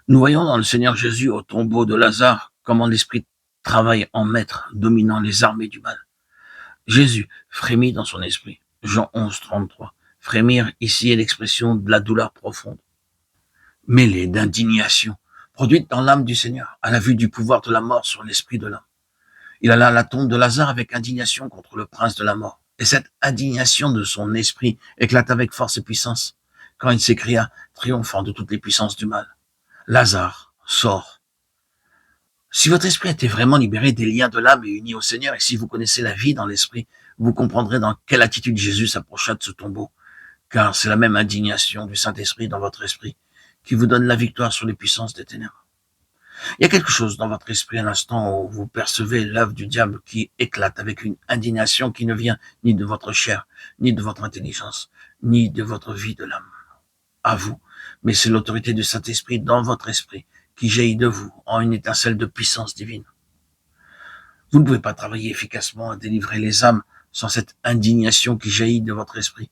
Nous voyons dans le Seigneur Jésus au tombeau de Lazare comment l'Esprit travaille en maître, dominant les armées du mal. Jésus frémit dans son esprit. Jean 11, 33. Frémir ici est l'expression de la douleur profonde, mêlée d'indignation, produite dans l'âme du Seigneur, à la vue du pouvoir de la mort sur l'esprit de l'homme. Il alla à la tombe de Lazare avec indignation contre le prince de la mort. Et cette indignation de son esprit éclata avec force et puissance quand il s'écria, triomphant de toutes les puissances du mal. Lazare, sort. Si votre esprit était vraiment libéré des liens de l'âme et uni au Seigneur, et si vous connaissez la vie dans l'esprit, vous comprendrez dans quelle attitude Jésus s'approcha de ce tombeau, car c'est la même indignation du Saint-Esprit dans votre esprit qui vous donne la victoire sur les puissances des ténèbres. Il y a quelque chose dans votre esprit à l'instant où vous percevez l'œuvre du diable qui éclate avec une indignation qui ne vient ni de votre chair, ni de votre intelligence, ni de votre vie de l'âme. À vous, mais c'est l'autorité du Saint-Esprit dans votre esprit qui jaillit de vous en une étincelle de puissance divine. Vous ne pouvez pas travailler efficacement à délivrer les âmes sans cette indignation qui jaillit de votre esprit,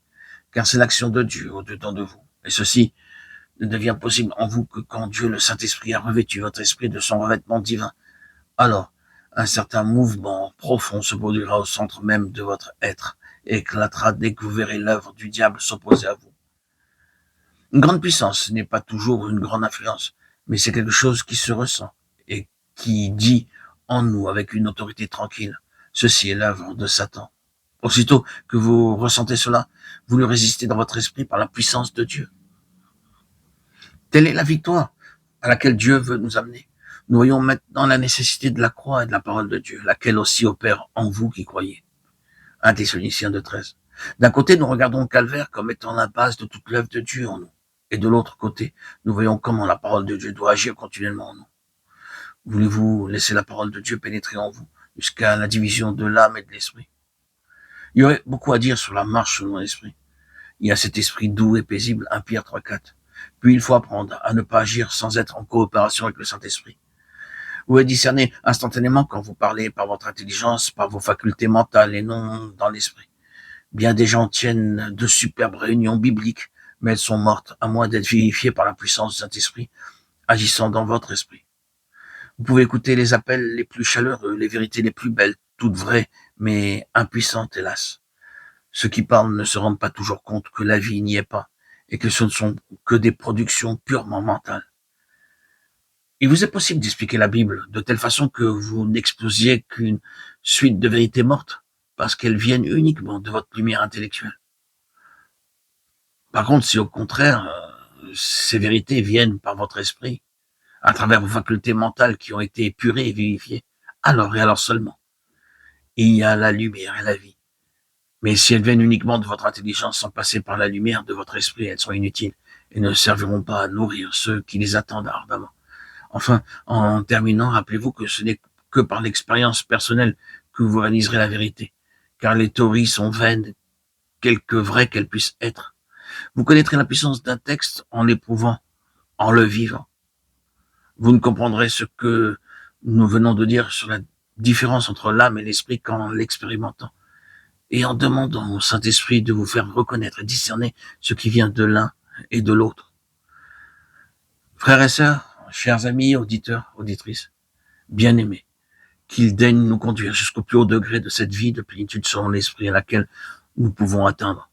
car c'est l'action de Dieu au-dedans de vous. Et ceci ne devient possible en vous que quand Dieu, le Saint-Esprit, a revêtu votre esprit de son revêtement divin. Alors, un certain mouvement profond se produira au centre même de votre être et éclatera dès que vous verrez l'œuvre du diable s'opposer à vous. Une grande puissance n'est pas toujours une grande influence, mais c'est quelque chose qui se ressent et qui dit en nous avec une autorité tranquille. Ceci est l'œuvre de Satan. Aussitôt que vous ressentez cela, vous le résistez dans votre esprit par la puissance de Dieu. Telle est la victoire à laquelle Dieu veut nous amener. Nous voyons maintenant la nécessité de la croix et de la parole de Dieu, laquelle aussi opère en vous qui croyez. 1 Thessaloniciens 2,13. D'un côté, nous regardons le calvaire comme étant la base de toute l'œuvre de Dieu en nous. Et de l'autre côté, nous voyons comment la parole de Dieu doit agir continuellement en nous. Voulez-vous laisser la parole de Dieu pénétrer en vous jusqu'à la division de l'âme et de l'esprit? Il y aurait beaucoup à dire sur la marche selon l'esprit. Il y a cet esprit doux et paisible, 1 Pierre 3,4. Puis il faut apprendre à ne pas agir sans être en coopération avec le Saint-Esprit. Vous pouvez discerner instantanément quand vous parlez par votre intelligence, par vos facultés mentales et non dans l'esprit. Bien des gens tiennent de superbes réunions bibliques, mais elles sont mortes à moins d'être vivifiées par la puissance du Saint-Esprit, agissant dans votre esprit. Vous pouvez écouter les appels les plus chaleureux, les vérités les plus belles, toutes vraies, mais impuissantes, hélas. Ceux qui parlent ne se rendent pas toujours compte que la vie n'y est pas, et que ce ne sont que des productions purement mentales. Il vous est possible d'expliquer la Bible de telle façon que vous n'exposiez qu'une suite de vérités mortes, parce qu'elles viennent uniquement de votre lumière intellectuelle. Par contre, si au contraire, ces vérités viennent par votre esprit, à travers vos facultés mentales qui ont été épurées et vivifiées, alors et alors seulement, il y a la lumière et la vie. Mais si elles viennent uniquement de votre intelligence sans passer par la lumière de votre esprit, elles sont inutiles et ne serviront pas à nourrir ceux qui les attendent ardemment. Enfin, en terminant, rappelez-vous que ce n'est que par l'expérience personnelle que vous réaliserez la vérité, car les théories sont vaines, quelque vraies qu'elles puissent être. Vous connaîtrez la puissance d'un texte en l'éprouvant, en le vivant. Vous ne comprendrez ce que nous venons de dire sur la différence entre l'âme et l'esprit qu'en l'expérimentant, et en demandant au Saint-Esprit de vous faire reconnaître et discerner ce qui vient de l'un et de l'autre. Frères et sœurs, chers amis, auditeurs, auditrices, bien-aimés, qu'il daigne nous conduire jusqu'au plus haut degré de cette vie de plénitude selon l'esprit à laquelle nous pouvons atteindre.